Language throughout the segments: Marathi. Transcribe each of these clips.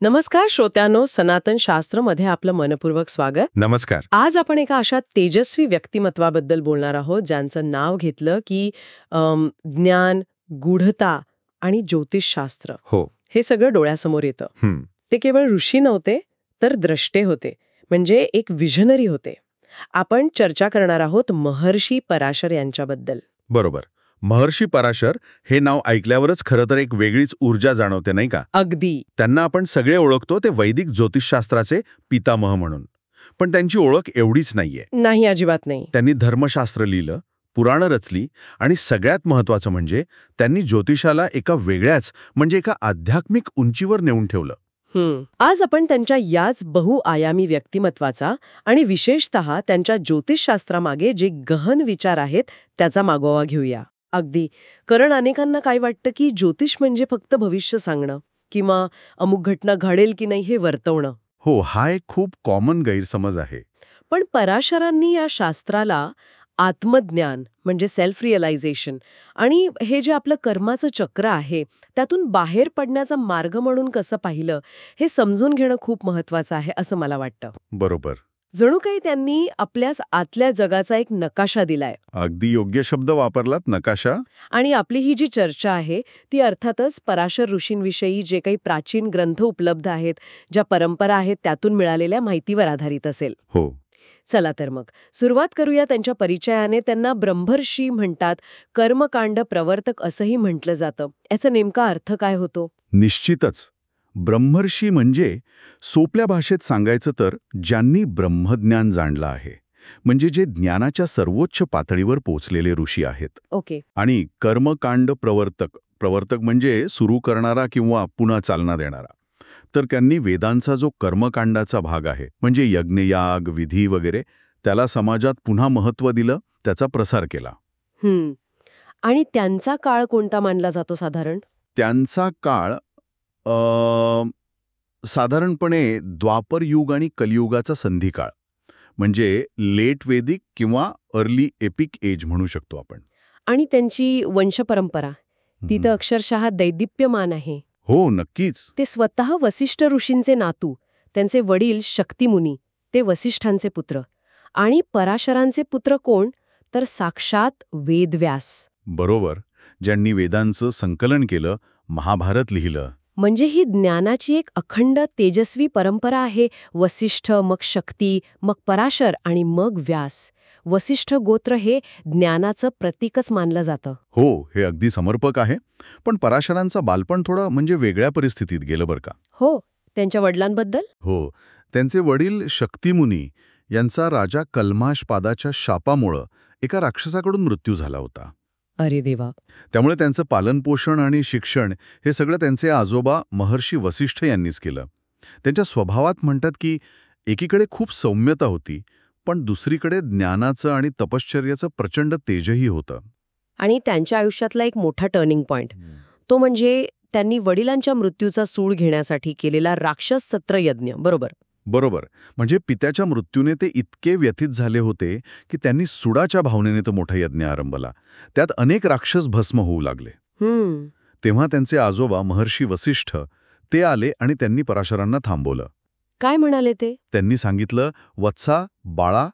नमस्कार श्रोत्यांनो, सनातन शास्त्रमध्ये आपलं मनपूर्वक स्वागत. नमस्कार. आज आपण एका अशा तेजस्वी व्यक्तिमत्वाबद्दल बोलणार आहोत ज्यांचं नाव घेतलं की ज्ञान, गूढता आणि ज्योतिषशास्त्र हो. हे सगळं डोळ्यासमोर येतं. ते केवळ ऋषी नव्हते तर द्रष्टे होते, म्हणजे एक विजनरी होते. आपण चर्चा करणार आहोत महर्षी पराशर यांच्याबद्दल. बरोबर. महर्षी पराशर हे नाव ऐकल्यावरच खरं तर एक वेगळीच ऊर्जा जाणवते, नाही का? अगदी. त्यांना आपण सगळे ओळखतो ते वैदिक ज्योतिषशास्त्राचे पितामह म्हणून. पण त्यांची ओळख एवढीच नाहीये. नाही, अजिबात नाही. त्यांनी धर्मशास्त्र लिहिलं, पुराणं रचली आणि सगळ्यात महत्वाचं म्हणजे त्यांनी ज्योतिषाला एका वेगळ्याच म्हणजे एका आध्यात्मिक उंचीवर नेऊन ठेवलं. आज आपण त्यांच्या याच बहुआयामी व्यक्तिमत्वाचा आणि विशेषतः त्यांच्या ज्योतिषशास्त्रामागे जे गहन विचार आहेत त्याचा मागोवा घेऊया. अगदी. कारण अनेकांना काय वाटतं की ज्योतिष म्हणजे फक्त भविष्य सांगणं किंवा अमुक घटना घडेल की नाही हे वर्तवणं. हो, हा एक खूप कॉमन गैरसमज आहे. पण पराशरांनी या शास्त्राला आत्मज्ञान म्हणजे सेल्फ रिअलायझेशन आणि हे जे आपलं कर्माचं चक्र आहे त्यातून बाहेर पडण्याचा मार्ग म्हणून कसं पाहिलं हे समजून घेणं खूप महत्वाचं आहे असं मला वाटतं. बरोबर. जणू काही त्यांनी आपल्याच आतल्या जगाचा एक नकाशा दिलाय. अगदी योग्य शब्द वापरलात, नकाशा. आणि आपली ही जी चर्चा आहे ती अर्थातच पराशर ऋषींविषयी जे काही प्राचीन ग्रंथ उपलब्ध आहेत, ज्या परंपरा आहेत त्यातून मिळालेल्या माहितीवर आधारित असेल. हो. चला तर मग सुरुवात करूया त्यांच्या परिचयाने. त्यांना ब्रह्मर्षी म्हणतात, कर्मकांड प्रवर्तक असंही म्हटलं जातं. याचा नेमका अर्थ काय होतो? निश्चितच. ब्रह्मर्षी म्हणजे सोप्या भाषेत सांगायचं तर ज्यांनी ब्रह्मज्ञान जाणलं आहे, म्हणजे जे ज्ञानाच्या सर्वोच्च पातळीवर पोचलेले ऋषी आहेत. ओके. आणि कर्मकांड प्रवर्तक म्हणजे सुरू करणारा किंवा पुन्हा चालना देणारा. तर त्यांनी वेदांचा जो कर्मकांडाचा भाग आहे म्हणजे यज्ञयाग, विधी वगैरे त्याला समाजात पुन्हा महत्त्व दिलं, त्याचा प्रसार केला. आणि त्यांचा काळ कोणता मानला जातो साधारण? त्यांचा काळ साधारणपणे द्वापर युग आणि कलियुगाचा संधिकाळ, म्हणजे लेट वेदिक किंवा अर्ली एपिक एज म्हणू शकतो आपण. आणि त्यांची वंशपरंपरा ती तर अक्षरशः दैदिप्यमान आहे. हो, नक्कीच. ते स्वतः वसिष्ठ ऋषींचे नातू. त्यांचे वडील शक्तिमुनी, ते वसिष्ठांचे पुत्र. आणि पराशरांचे पुत्र कोण? तर साक्षात वेदव्यास. बरोबर. ज्यांनी वेदांचं संकलन केलं, महाभारत लिहिलं. म्हणजे ही ज्ञानाची एक अखंड तेजस्वी परंपरा आहे. वसिष्ठ, मग शक्ती, मग पराशर आणि मग व्यास. वसिष्ठ गोत्र हे ज्ञानाचं प्रतीकच मानलं जातं. हो, हे अगदी समर्पक आहे. पण पराशरांचं बालपण थोडं म्हणजे वेगळ्या परिस्थितीत गेलं बरं का. हो. त्यांच्या वडिलांबद्दल? हो. त्यांचे वडील शक्तिमुनी यांचा राजा कल्माशपादाच्या शापामुळं एका राक्षसाकडून मृत्यू झाला होता. अरे देवा. त्यामुळे त्यांचं पालनपोषण आणि शिक्षण हे सगळं त्यांचे आजोबा महर्षी वसिष्ठ यांनीच केलं. त्यांच्या स्वभावात म्हणतात की एकीकडे खूप सौम्यता होती, पण दुसरीकडे ज्ञानाचं आणि तपश्चर्याचं प्रचंड तेजही होतं. आणि त्यांच्या आयुष्यातला एक मोठा टर्निंग पॉइंट तो म्हणजे त्यांनी वडिलांच्या मृत्यूचा सूड घेण्यासाठी केलेला राक्षस सत्र यज्ञ. बरोबर. बरोबर. म्हणजे पित्याच्या मृत्यूने ते इतके व्यथित झाले होते की त्यांनी सुडाच्या भावनेने तो मोठा यज्ञ आरंभला. त्यात अनेक राक्षस भस्म होऊ लागले. तेव्हा त्यांचे आजोबा महर्षी वसिष्ठ ते आले आणि त्यांनी पराशरांना थांबवलं. काय म्हणाले ते? त्यांनी सांगितलं, वत्सा, बाळा,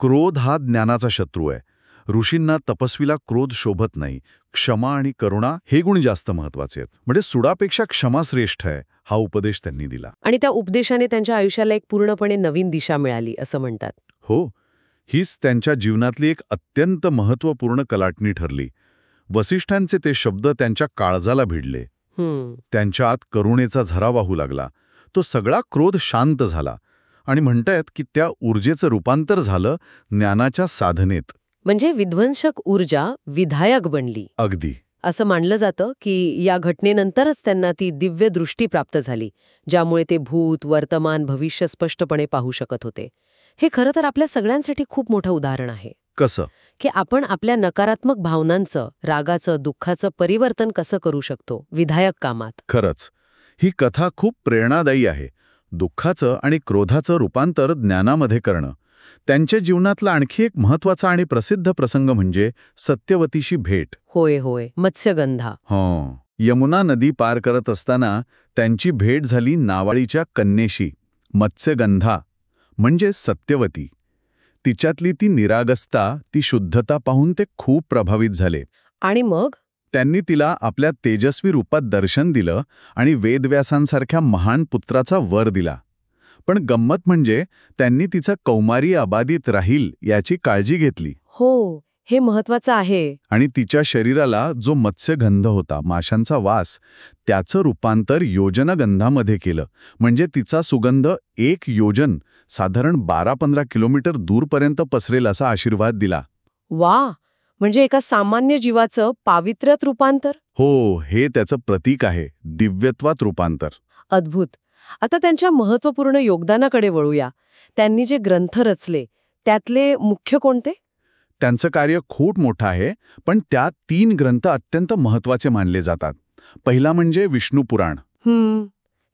क्रोध हा ज्ञानाचा शत्रू आहे. ऋषींना तपस्वीला क्रोध शोभत नाही. क्षमा आणि करुणा हे गुण जास्त महत्वाचे आहेत. म्हणजे सुडापेक्षा क्षमा श्रेष्ठ आहे, हा उपदेश त्यांनी दिला. आणि त्या उपदेशाने त्यांच्या आयुष्याला एक पूर्णपणे नवीन दिशा मिळाली असं म्हणतात. हो, हीच त्यांच्या जीवनातली एक अत्यंत महत्त्वपूर्ण कलाटणी ठरली. वसिष्ठांचे ते शब्द त्यांच्या काळजाला भिडले. त्यांच्या आत करुणेचा झरा वाहू लागला. तो सगळा क्रोध शांत झाला आणि म्हणतायत की त्या ऊर्जेचं रूपांतर झालं ज्ञानाच्या साधनेत. म्हणजे विध्वंसक ऊर्जा विधायक बनली. अगदी. असं मानलं जातं की या घटनेनंतरच त्यांना ती दिव्य दृष्टी प्राप्त झाली, ज्यामुळे ते भूत, वर्तमान, भविष्य स्पष्टपणे पाहू शकत होते. हे खरं तर आपल्या सगळ्यांसाठी खूप मोठं उदाहरण आहे. कसं? की आपण आपल्या नकारात्मक भावनांचं, रागाचं, दुःखाचं परिवर्तन कसं करू शकतो विधायक कामात. खरंच ही कथा खूप प्रेरणादायी आहे. दुःखाचं आणि क्रोधाचं रूपांतर ज्ञानामध्ये करणं. त्यांच्या जीवनातला आणखी एक महत्वाचा आणि प्रसिद्ध प्रसंग म्हणजे सत्यवतीशी भेट. होय होय, मत्स्यगंधा. हो. यमुना नदी पार करत असताना त्यांची भेट झाली नावाळीच्या कन्येशी, मत्स्यगंधा म्हणजे सत्यवती. तिच्यातली ती निरागसता, ती शुद्धता पाहून ते खूप प्रभावित झाले. आणि मग त्यांनी तिला आपल्या तेजस्वी रूपात दर्शन दिलं आणि वेदव्यासांसारख्या महान पुत्राचा वर दिला. पण गंमत म्हणजे त्यांनी तिचा कौमारी अबाधित राहील याची काळजी घेतली. हो, हे महत्वाचं आहे. आणि तिच्या शरीराला जो मत्स्यगंध होता, माशांचा वास, त्याचं रूपांतर योजनगंधामध्ये केलं. म्हणजे तिचा सुगंध 1 योजन, साधारण 12-15 किलोमीटर दूरपर्यंत पसरेल असा आशीर्वाद दिला. वा, म्हणजे एका सामान्य जीवाचं पावित्र्यात रूपांतर. हो, हे त्याचं प्रतीक आहे, दिव्यत्वात रूपांतर. अद्भुत. आता त्यांच्या महत्त्वपूर्ण योगदानाकडे वळूया. त्यांनी जे ग्रंथ रचले त्यातले मुख्य कोणते? त्यांचं कार्य खूप मोठं आहे, पण त्यात 3 ग्रंथ अत्यंत महत्त्वाचे मानले जातात. पहिला म्हणजे विष्णू पुराण.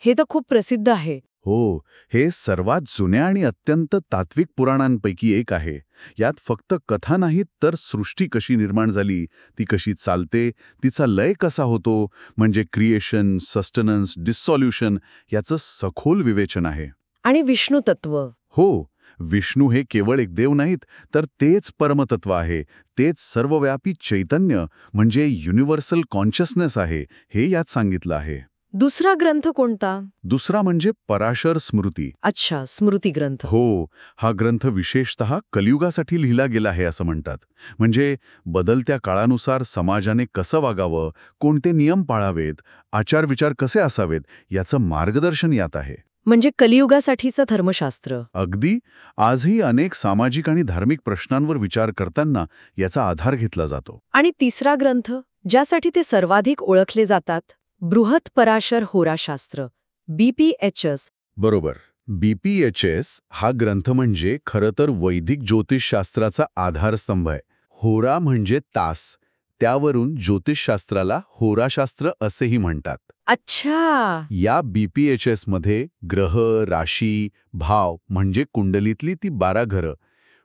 हे तर खूप प्रसिद्ध आहे. हो, हे सर्वात जुन्या आणि अत्यंत तात्विक पुराणांपैकी एक आहे. यात फक्त कथा नाहीत, तर सृष्टी कशी निर्माण झाली, ती कशी चालते, तिचा लय कसा होतो, म्हणजे क्रिएशन, सस्टेनन्स, डिसॉल्युशन याचं सखोल विवेचन आहे. आणि विष्णू तत्व. हो, विष्णू हे केवळ एक देव नाहीत, तर तेच परमतत्व आहे, तेच सर्वव्यापी चैतन्य म्हणजे युनिव्हर्सल कॉन्शियसनेस आहे, हे यात सांगितलं आहे. दुसरा ग्रंथ कोणता? दुसरा म्हणजे पराशर स्मृती. अच्छा, स्मृती ग्रंथ. हो, हा ग्रंथ विशेषतः कलियुगासाठी लिहिला गेला आहे असं म्हणतात. म्हणजे बदलत्या काळानुसार समाजाने कसं वागावं, कोणते नियम पाळावेत, आचारविचार कसे असावेत, याचं मार्गदर्शन यात आहे. म्हणजे कलियुगासाठीचं धर्मशास्त्र. अगदी. आजही अनेक सामाजिक आणि धार्मिक प्रश्नांवर विचार करताना याचा आधार घेतला जातो. आणि तिसरा ग्रंथ, ज्यासाठी ते सर्वाधिक ओळखले जातात, बृहत पराशर होराशास्त्र, BPHS. बरोबर. BPHS हा ग्रंथ म्हणजे खरं तर वैदिक ज्योतिषशास्त्राचा आधारस्तंभ आहे. होरा म्हणजे तास, त्यावरून ज्योतिषशास्त्राला होराशास्त्र असेही म्हणतात. अच्छा. या BPHS मध्ये ग्रह, राशी, भाव म्हणजे कुंडलीतली ती 12 घरं,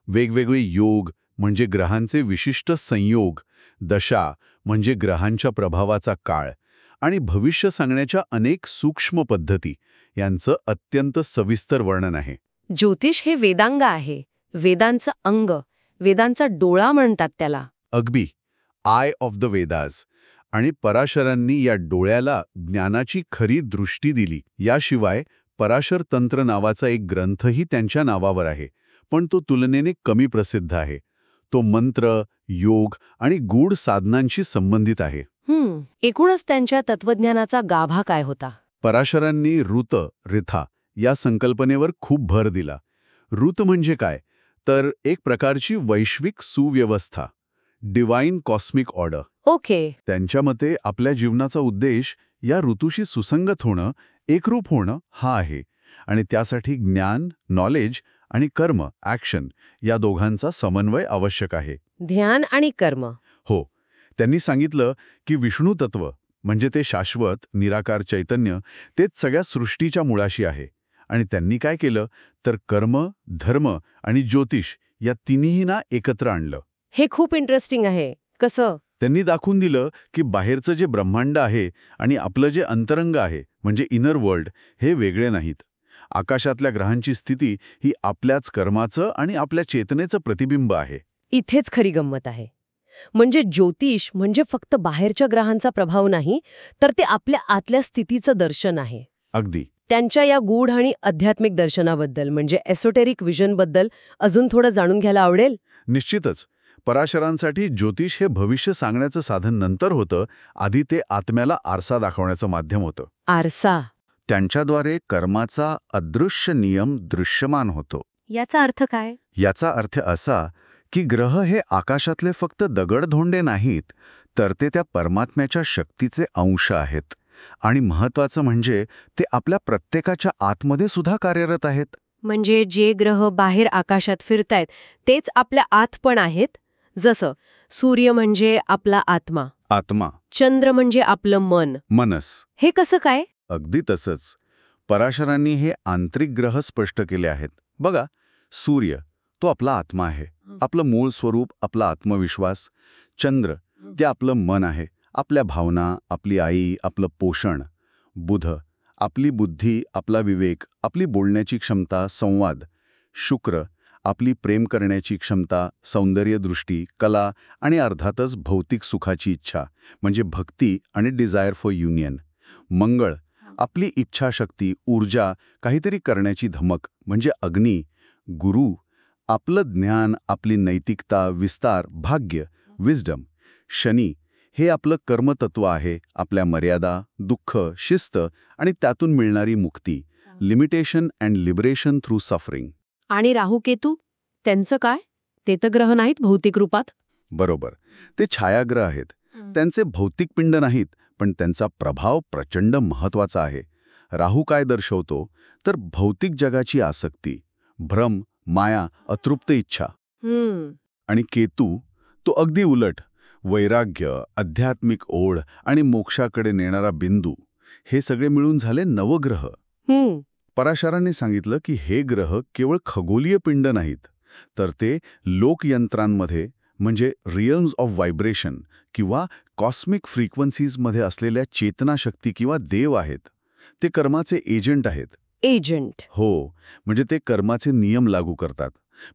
वेगवेगळे योग म्हणजे ग्रहांचे विशिष्ट संयोग, दशा म्हणजे ग्रहांच्या प्रभावाचा काळ आणि भविष्य सांगण्याच्या अनेक सूक्ष्म पद्धती यांचं अत्यंत सविस्तर वर्णन आहे. ज्योतिष हे वेदांग आहे, वेदांचं अंग, वेदांचा डोळा म्हणतात त्याला. अगदी, आय ऑफ द वेदाज. आणि पराशरांनी या डोळ्याला ज्ञानाची खरी दृष्टी दिली. याशिवाय पराशर तंत्र नावाचा एक ग्रंथही त्यांच्या नावावर आहे, पण तो तुलनेने कमी प्रसिद्ध आहे. तो मंत्र, योग आणि गूढ साधनांशी संबंधित आहे. एकूणच त्यांच्या तत्वज्ञानाचा गाभा काय होता? पराशरांनी ऋत, रिथा या संकल्पनेवर खूप भर दिला. ऋत म्हणजे काय? तर एक प्रकारची वैश्विक सुव्यवस्था, डिवाइन कॉस्मिक ऑर्डर. ओके. त्यांच्या मते आपल्या जीवनाचा उद्देश या ऋतूशी सुसंगत होणं, एकरूप होणं हा आहे. आणि त्यासाठी ज्ञान, नॉलेज आणि कर्म, ॲक्शन या दोघांचा समन्वय आवश्यक आहे. ध्यान आणि कर्म. हो. त्यांनी सांगितलं की विष्णू तत्व म्हणजे ते शाश्वत, निराकार चैतन्य, तेच सगळ्या सृष्टीच्या मुळाशी आहे. आणि त्यांनी काय केलं तर कर्म, धर्म आणि ज्योतिष या तिन्हीही एकत्र आणलं. हे खूप इंटरेस्टिंग आहे. कसं? त्यांनी दाखवून दिलं की बाहेरचं जे ब्रह्मांड आहे आणि आपलं जे अंतरंग आहे म्हणजे इनर वर्ल्ड हे वेगळे नाहीत. आकाशातल्या ग्रहांची स्थिती ही आपल्याच कर्माचं आणि आपल्या चेतनेचं प्रतिबिंब आहे. इथेच खरी गंमत आहे. म्हणजे ज्योतिष म्हणजे फक्त बाहेरच्या ग्रहांचा प्रभाव नाही, तर ते आपल्या आतल्या स्थितीचं दर्शन आहे. अगदी. त्यांच्या या गूढ आणि आध्यात्मिक दर्शनाबद्दल म्हणजे एसोटेरिक विजनबद्दल अजून थोडं जाणून घ्यायला आवडेल? निश्चितच. पराशरांसाठी ज्योतिष हे भविष्य सांगण्याचं साधन नंतर होतं, आधी ते आत्म्याला आरसा दाखवण्याचं माध्यम होतं. आरसा. त्यांच्याद्वारे कर्माचा अदृश्य नियम दृश्यमान होतो. याचा अर्थ काय? याचा अर्थ असा की ग्रह हे आकाशातले फक्त दगडधोंडे नाहीत, तर ते त्या परमात्म्याच्या शक्तीचे अंश आहेत. आणि महत्वाचं म्हणजे ते आपल्या प्रत्येकाच्या आतमध्ये सुद्धा कार्यरत आहेत. म्हणजे जे ग्रह बाहेर आकाशात फिरतायत तेच आपल्या आत पण आहेत. जसं सूर्य म्हणजे आपला आत्मा, आत्मा, चंद्र म्हणजे आपलं मन, मनस. हे कसं काय? अगदी तसंच. पराशरांनी हे आंतरिक ग्रह स्पष्ट केले आहेत. बघा, सूर्य तो आपला आत्मा आहे, आपलं मूळ स्वरूप, आपला आत्मविश्वास. चंद्र ते आपलं मन आहे, आपल्या भावना, आपली आई, आपलं पोषण. बुध आपली बुद्धी, आपला विवेक, आपली बोलण्याची क्षमता, संवाद. शुक्र आपली प्रेम करण्याची क्षमता, सौंदर्यदृष्टी, कला आणि अर्थातच भौतिक सुखाची इच्छा म्हणजे भक्ती आणि डिझायर फॉर युनियन. मंगळ आपली इच्छाशक्ती, ऊर्जा, काहीतरी करण्याची धमक म्हणजे अग्नी. गुरु आपलं ज्ञान, आपली नैतिकता, विस्तार, भाग्य, विजडम. शनी हे आपलं कर्मतत्व आहे, आपल्या मर्यादा, दुःख, शिस्त आणि त्यातून मिळणारी मुक्ती, limitation and liberation through suffering. आणि राहू केतू त्यांचं काय? ते तर ग्रह नाहीत भौतिक रूपात. बरोबर, ते छायाग्रह आहेत. त्यांचे भौतिक पिंड नाहीत, पण त्यांचा प्रभाव प्रचंड महत्वाचा आहे. राहू काय दर्शवतो तर भौतिक जगाची आसक्ती, भ्रम, माया, अतृप्त इच्छा. आणि केतू तो अगदी उलट, वैराग्य, आध्यात्मिक ओढ आणि मोक्षाकडे नेणारा बिंदू. हे सगळे मिळून झाले नवग्रह. पराशरांनी सांगितलं की हे ग्रह केवळ खगोलीय पिंड नाहीत, तर ते लोकयंत्रांमध्ये म्हणजे रियल्म्स ऑफ व्हायब्रेशन किंवा कॉस्मिक फ्रिक्वेन्सीजमध्ये असलेल्या चेतनाशक्ती किंवा देव आहेत. ते कर्माचे एजंट आहेत. एजंट? हो, म्हणजे ते कर्माचे नियम लागू करतात,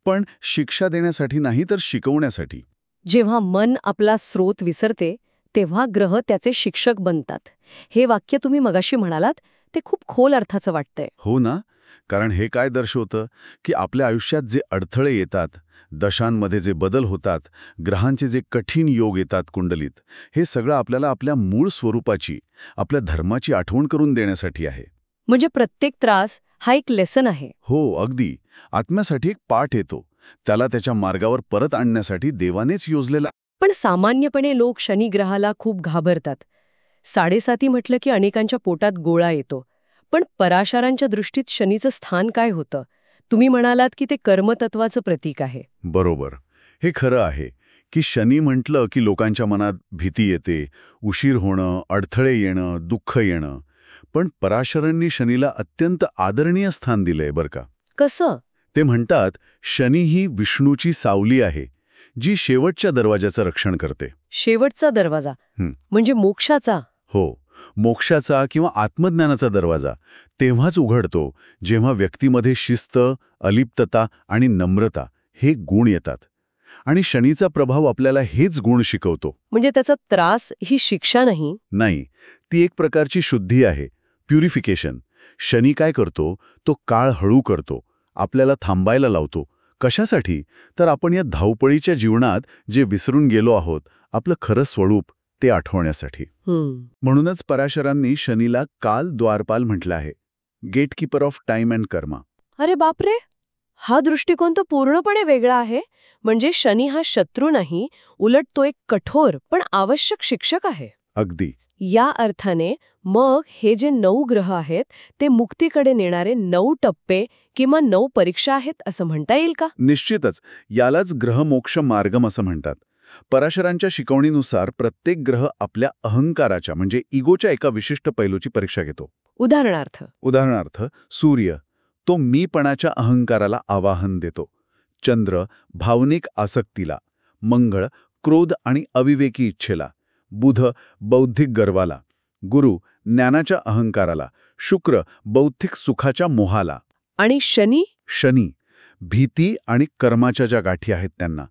पण शिक्षा देण्यासाठी नाही तर शिकवण्यासाठी. जेव्हा मन आपला स्रोत विसरते तेव्हा ग्रह त्याचे शिक्षक बनतात. हे वाक्य तुम्ही मगाशी म्हणालात ते खूप खोल अर्थाचं वाटतंय. हो ना, कारण हे काय दर्शवतं की आपल्या आयुष्यात जे अडथळे येतात, दशांमध्ये जे बदल होतात, ग्रहांचे जे कठीण योग येतात कुंडलीत, हे सगळं आपल्याला आपल्या मूळ स्वरूपाची, आपल्या धर्माची आठवण करून देण्यासाठी आहे. म्हणजे प्रत्येक त्रास हा एक लेसन आहे. हो, अगदी. आत्म्यासाठी एक पाठ येतो, त्याला त्याच्या मार्गावर परत आणण्यासाठी देवानेच योजलेला. पण सामान्यपणे लोक शनिग्रहाला खूप घाबरतात. 7.5 म्हटलं की अनेकांच्या पोटात गोळा येतो. पण पराशरांच्या दृष्टीत शनीचं स्थान काय होतं? तुम्ही म्हणालात की ते कर्मतत्वाचं प्रतीक आहे. बरोबर, हे खरं आहे की शनी म्हटलं की लोकांच्या मनात भीती येते, उशीर होणं, अडथळे येणं, दुःख येणं. पण पराशरांनी शनीला अत्यंत आदरणीय स्थान दिलंय बरं का. कसं? ते म्हणतात, शनी ही विष्णूची सावली आहे, जी शेवटच्या दरवाजाचं रक्षण करते. शेवटचा दरवाजा म्हणजे मोक्षाचा? हो, मोक्षाचा किंवा आत्मज्ञानाचा दरवाजा तेव्हाच उघडतो जेव्हा व्यक्तीमध्ये शिस्त, अलिप्तता आणि नम्रता हे गुण येतात. आणि शनीचा प्रभाव आपल्याला हेच गुण शिकवतो. म्हणजे त्याचा त्रास ही शिक्षा नाही? नाही, ती एक प्रकारची शुद्धी आहे, प्युरिफिकेशन. शनी काय करतो, तो काळ हळू करतो, आपल्याला थांबायला लावतो. कशासाठी? तर आपण या धावपळीच्या जीवनात जे विसरून गेलो आहोत, आपलं खरं स्वरूप ते आठवण्यासाठी. म्हणूनच पराशरांनी शनीला काल द्वारपाल म्हटलं आहे, गेटकीपर ऑफ टाइम अँड कर्मा. अरे बापरे, हा दृष्टिकोन तो पूर्णपणे वेगळा आहे. म्हणजे शनी हा शत्रू नाही, उलट तो एक कठोर पण आवश्यक शिक्षक आहे. अगदी. या अर्थाने मग हे जे 9 ग्रह आहेत ते मुक्तीकडे नेणारे 9 टप्पे किंवा 9 परीक्षा आहेत असं म्हणता येईल का? निश्चितच, यालाच ग्रहमोक्ष मार्गम असं म्हणतात. पराशरांच्या शिकवणीनुसार प्रत्येक ग्रह आपल्या अहंकाराच्या म्हणजे इगोच्या एका विशिष्ट पैलूची परीक्षा घेतो. उदाहरणार्थ सूर्य तो मीपणाच्या अहंकाराला आवाहन देतो, चंद्र भावनिक आसक्तीला, मंगळ क्रोध आणि अविवेकी इच्छेला, बुध बौद्धिक गर्वाला, गुरु ज्ञानाच्या अहंकाराला, शुक्र बौद्धिक सुखाच्या मोहाला. आणि शनी भीती आणि कर्माच्या ज्या गाठी आहेत त्यांना,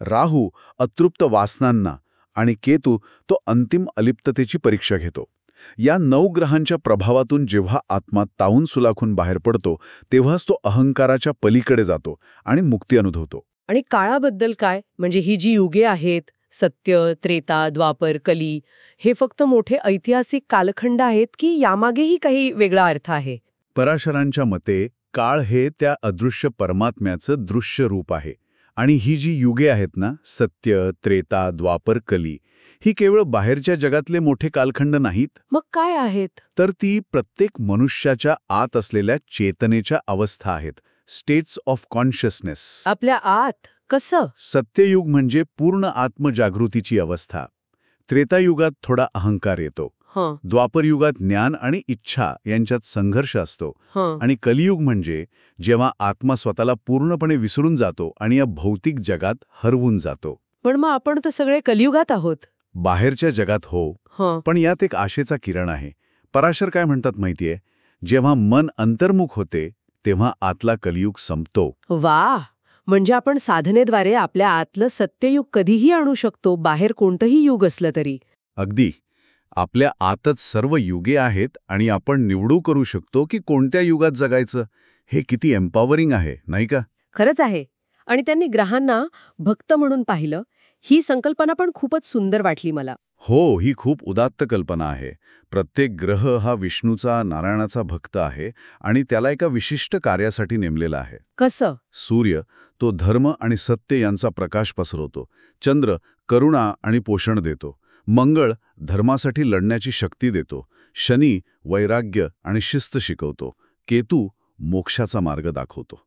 राहू अतृप्त वासनांना आणि केतू तो अंतिम अलिप्ततेची परीक्षा घेतो. या 9 ग्रहांच्या प्रभावातून जेव्हा आत्मा तावून सुलाखून बाहेर पडतो तेव्हाच तो अहंकाराच्या पलीकडे जातो आणि मुक्ती अनुभवतो. आणि काळाबद्दल काय? म्हणजे ही जी युगे आहेत, सत्य, त्रेता, द्वापर, कली, हे फक्त मोठे ऐतिहासिक कालखंड आहेत की यामागेही काही वेगळा अर्थ आहे? पराशरांच्या मते काळ हे त्या अदृश्य परमात्म्याचं दृश्य रूप आहे. आणि ही जी युगे आहेत ना, सत्य, त्रेता, द्वापर, कली, ही केवळ बाहेरच्या जगातले मोठे कालखंड नाहीत. मग काय आहेत? तर ती प्रत्येक मनुष्याच्या आत असलेल्या चेतनेच्या अवस्था आहेत, स्टेट्स ऑफ कॉन्शियसनेस. आपल्या आत? कसं? सत्ययुग म्हणजे पूर्ण आत्मजागृतीची अवस्था. त्रेतायुगात थोडा अहंकार येतो. द्वापरयुगात ज्ञान आणि इच्छा यांच्यात संघर्ष असतो. आणि कलियुग म्हणजे जेव्हा आत्मा स्वतःला पूर्णपणे विसरून जातो आणि या भौतिक जगात हरवून जातो. पण मग आपण तर सगळे कलियुगात आहोत. बाहेरच्या जगात हो, पण यात एक आशेचा किरण आहे. पराशर काय म्हणतात माहितीये, जेव्हा मन अंतर्मुख होते तेव्हा आतला कलियुग संपतो. वा, म्हणजे आपण साधनेद्वारे आपल्या आतलं सत्ययुग कधीही आणू शकतो, बाहेर कोणतंही युग असलं तरी. अगदी. आपल्या आतच सर्व युगे आहेत आणि आपण निवडू करू शकतो की कोणत्या युगात जगायचं. हे किती एम्पॉवरिंग आहे, नाही का? खरंच आहे. आणि त्यांनी ग्रहांना भक्त म्हणून पाहिलं. ही संकल्पना पण खूपच सुंदर वाटली मला. हो, ही खूप उदात्त कल्पना आहे. प्रत्येक ग्रह हा विष्णूचा, नारायणाचा भक्त आहे आणि त्याला एका विशिष्ट कार्यासाठी नेमलेला आहे. कसं? सूर्य तो धर्म आणि सत्य यांचा प्रकाश पसरवतो. चंद्र करुणा आणि पोषण देतो. मंगळ धर्मासाठी लढण्याची शक्ती देतो. शनी वैराग्य आणि शिस्त शिकवतो. केतू मोक्षाचा मार्ग दाखवतो.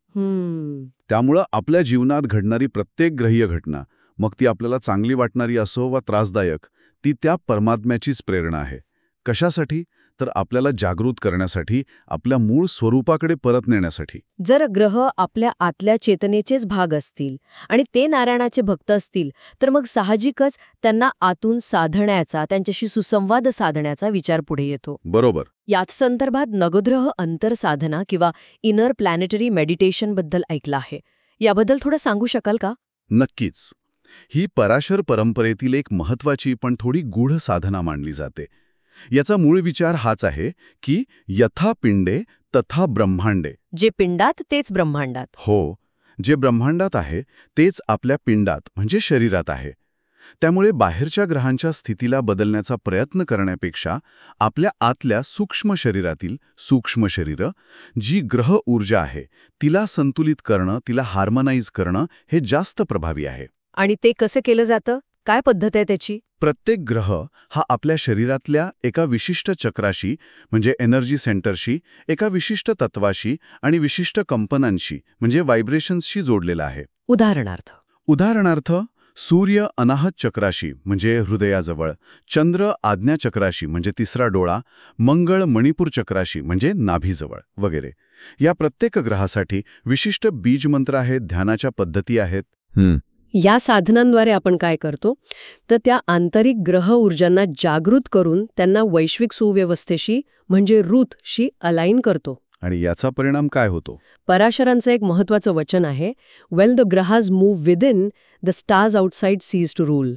त्यामुळं आपल्या जीवनात घडणारी प्रत्येक ग्रहीय घटना, मग ती आपल्याला चांगली वाटणारी असो वा त्रासदायक, ती त्या परमात्म्याचीच प्रेरणा आहे. कशासाठी? तर आपल्याला जागृत करण्यासाठी, आपल्या मूळ स्वरूपाकडे परत नेण्यासाठी. जर ग्रह आपल्या आतल्या चेतनेचेच भाग असतील आणि ते नारायणाचे भक्त असतील, तर मग साहजिकच त्यांना आतून साधण्याचा, त्यांच्याशी सुसंवाद साधण्याचा विचार पुढे येतो. बरोबर. याच संदर्भात नवग्रह अंतरसाधना किंवा इनर प्लॅनेटरी मेडिटेशन बद्दल ऐकलं आहे. याबद्दल थोडं सांगू शकाल का? नक्कीच. ही पराशर परंपरेतील एक महत्वाची पण थोडी गूढ साधना मानली जाते. याचा मूळ विचार हाच आहे की यथा पिंडे तथा ब्रह्मांडे. जे पिंडात तेच ब्रह्मांडात. हो, जे ब्रह्मांडात आहे तेच आपल्या पिंडात म्हणजे शरीरात आहे. त्यामुळे बाहेरच्या ग्रहांच्या स्थितीला बदलण्याचा प्रयत्न करण्यापेक्षा आपल्या आतल्या सूक्ष्म शरीरातील सूक्ष्म शरीरं, जी ग्रह ऊर्जा आहे, तिला संतुलित करणं, तिला हार्मनाइज करणं हे जास्त प्रभावी आहे. आणि ते कसं केलं जातं? काय पद्धत आहे त्याची? प्रत्येक ग्रह हा आपल्या शरीरातल्या एका विशिष्ट चक्राशी म्हणजे एनर्जी सेंटरशी, एका विशिष्ट तत्वाशी आणि विशिष्ट कंपनांशी म्हणजे व्हायब्रेशन्सशी जोडलेला आहे. उदाहरणार्थ सूर्य अनाहत चक्राशी म्हणजे हृदयाजवळ, चंद्र आज्ञा चक्राशी म्हणजे तिसरा डोळा, मंगळ मणिपूर चक्राशी म्हणजे नाभीजवळ वगैरे. या प्रत्येक ग्रहासाठी विशिष्ट बीजमंत्र आहेत, ध्यानाच्या पद्धती आहेत. या साधनांद्वारे आपण काय करतो तर त्या आंतरिक ग्रह ऊर्जांना जागृत करून त्यांना वैश्विक सुव्यवस्थेशी म्हणजे रूथशी अलाइन करतो. आणि याचा परिणाम काय होतो? पराशरांचं एक महत्वाचं वचन आहे, while the grahas move within, the stars outside cease to rule.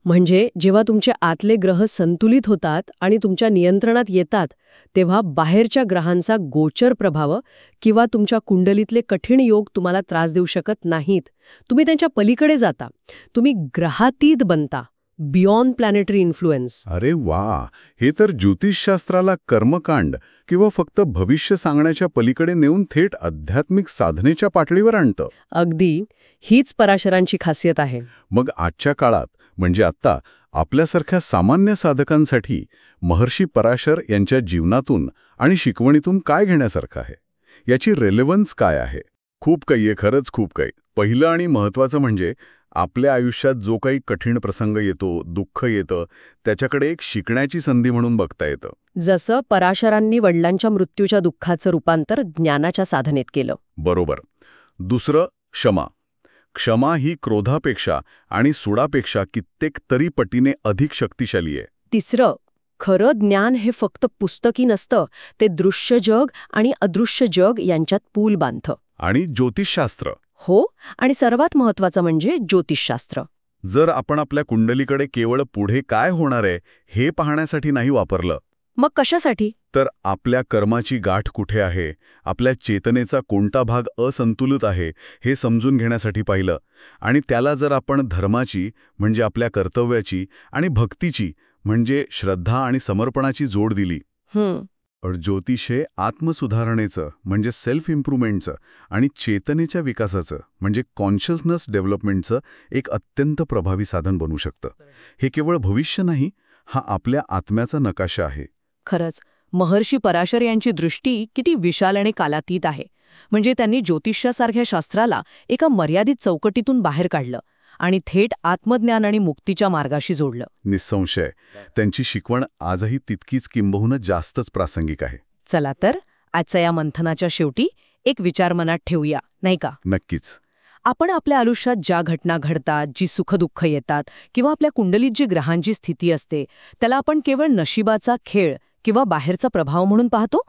म्हणजे जेव्हा तुमचे आतले ग्रह संतुलित होतात आणि तुमच्या नियंत्रणात येतात, तेव्हा बाहेरच्या ग्रहांचा गोचर प्रभाव किंवा तुमच्या कुंडलीतले कठीण योग तुम्हाला त्रास देऊ शकत नाहीत. तुम्ही त्यांच्या पलीकडे जाता. तुम्ही ग्रहातीत बनता, बियॉन्ड प्लॅनेटरी इन्फ्लुएन्स. अरे वा, हे तर ज्योतिषशास्त्राला कर्मकांड किंवा फक्त भविष्य सांगण्याच्या पलीकडे नेऊन थेट आध्यात्मिक साधनेच्या पातळीवर आणतं. अगदी हीच पराशरांची खासियत आहे. मग आजच्या काळात म्हणजे आत्ता आपल्यासारख्या सामान्य साधकांसाठी महर्षी पराशर यांच्या जीवनातून आणि शिकवणीतून काय घेण्यासारखं आहे? याची रेलेव्हन्स काय आहे? खूप काही आहे, खरंच खूप काही. पहिलं आणि महत्त्वाचं म्हणजे आपल्या आयुष्यात जो काही कठीण प्रसंग येतो, दुःख येतं, त्याच्याकडे एक शिकण्याची संधी म्हणून बघता येतं. जसं पराशरांनी वडिलांच्या मृत्यूच्या दुःखाचं रूपांतर ज्ञानाच्या साधनेत केलं. बरोबर. दुसरं क्षमा. क्षमा ही क्रोधापेक्षा आणि सुडापेक्षा कित्येक तरी पटीने अधिक शक्तिशाली आहे. तिसरं, खरं ज्ञान हे फक्त पुस्तकी नसतं, ते दृश्य जग आणि अदृश्य जग यांच्यात पूल बांधतं. आणि ज्योतिषशास्त्र. हो, आणि सर्वात महत्वाचं म्हणजे ज्योतिषशास्त्र. जर आपण आपल्या कुंडलीकडे केवळ पुढे काय होणार आहे हे पाहण्यासाठी नाही वापरलं, मग कशासाठी? तर आपल्या कर्माची गाठ कुठे आहे, आपल्या चेतनेचा कोणता भाग असंतुलित आहे हे समजून घेण्यासाठी पाहिलं. आणि त्याला जर आपण धर्माची म्हणजे आपल्या कर्तव्याची आणि भक्तीची म्हणजे श्रद्धा आणि समर्पणाची जोड दिली, ज्योतिष हे आत्मसुधारणेचं म्हणजे सेल्फ इम्प्रूव्हमेंटचं आणि चेतनेच्या विकासाचं म्हणजे कॉन्शियसनेस डेव्हलपमेंटचं एक अत्यंत प्रभावी साधन बनू शकतं. हे केवळ भविष्य नाही, हा आपल्या आत्म्याचा नकाशा आहे. खरंच महर्षी पराशर यांची दृष्टी किती विशाल आणि कालातीत आहे. म्हणजे त्यांनी ज्योतिषासारख्या शास्त्राला एका मर्यादित चौकटीतून बाहेर काढलं आणि थेट आत्मज्ञान आणि मुक्तीच्या मार्गाशी जोडलं. निसंशय त्यांची शिकवण आजही तितकीच किंबहुना जास्तच प्रासंगिक आहे. चला तर आजच्या या मंथनाच्या शेवटी एक विचार मनात ठेवूया, नाही का? नक्कीच. आपण आपल्या आयुष्यात ज्या घटना घडतात, जी सुखदुःख येतात किंवा आपल्या कुंडलीत जी ग्रहांची स्थिती असते, त्याला आपण केवळ नशिबाचा खेळ किंवा बाहेरचा प्रभाव म्हणून पाहतो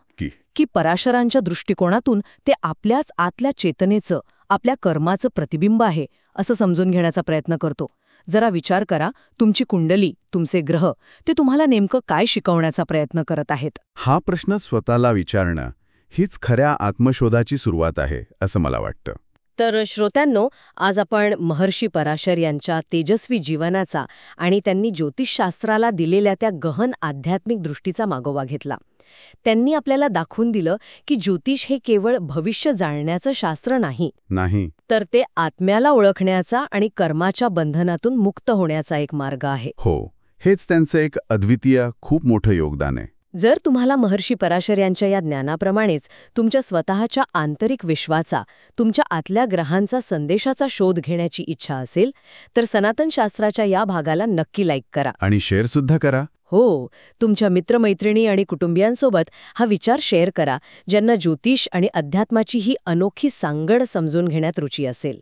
की पराशरांच्या दृष्टिकोनातून ते आपल्याच आतल्या चेतनेचं, आपल्या कर्माचं प्रतिबिंब आहे असं समजून घेण्याचा प्रयत्न करतो. जरा विचार करा, तुमची कुंडली, तुमचे ग्रह, ते तुम्हाला नेमकं काय शिकवण्याचा प्रयत्न करत आहेत? हा प्रश्न स्वतःला विचारणं हीच खऱ्या आत्मशोधाची सुरुवात आहे असं मला वाटतं. तर श्रोत्यांनो, आज आपण महर्षी पराशर यांच्या तेजस्वी जीवनाचा आणि त्यांनी ज्योतिषशास्त्राला दिलेल्या त्या गहन आध्यात्मिक दृष्टीचा मागोवा घेतला. त्यांनी आपल्याला दाखवून दिलं की ज्योतिष हे केवळ भविष्य जाणण्याचं शास्त्र नाही, तर ते आत्म्याला ओळखण्याचा आणि कर्माच्या बंधनातून मुक्त होण्याचा एक मार्ग आहे. हो, हेच त्यांचं एक अद्वितीय, खूप मोठं योगदान आहे. जर तुम्हाला महर्षी पराशर यांच्या या ज्ञानाप्रमाणेच तुमच्या स्वतःच्या आंतरिक विश्वाचा, तुमच्या आतल्या ग्रहांचा संदेशाचा शोध घेण्याची इच्छा असेल, तर सनातन शास्त्राच्या या भागाला नक्की लाईक करा आणि शेअर सुद्धा करा. हो, तुमच्या मित्रमैत्रिणी आणि कुटुंबियांसोबत हा विचार शेअर करा, ज्यांना ज्योतिष आणि अध्यात्माची ही अनोखी सांगड समजून घेण्यात रुची असेल.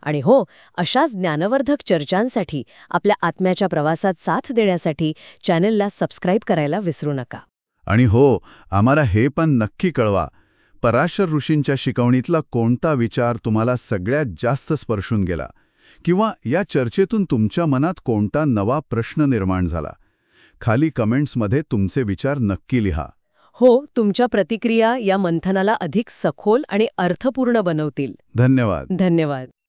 आणि हो, अशाच ज्ञानवर्धक चर्चांसाठी, आपल्या आत्म्याच्या प्रवासात साथ देण्यासाठी चॅनलला सबस्क्राईब करायला विसरू नका. आणि हो, आम्हाला हे पण नक्की कळवा, पराशर ऋषींच्या शिकवणीतला कोणता विचार तुम्हाला सगळ्यात जास्त स्पर्शून गेला, किंवा या चर्चेतून तुमच्या मनात कोणता नवा प्रश्न निर्माण झाला. खाली कमेंट्समध्ये तुमचे विचार नक्की लिहा. हो, तुमच्या प्रतिक्रिया या मंथनाला अधिक सखोल आणि अर्थपूर्ण बनवतील. धन्यवाद. धन्यवाद.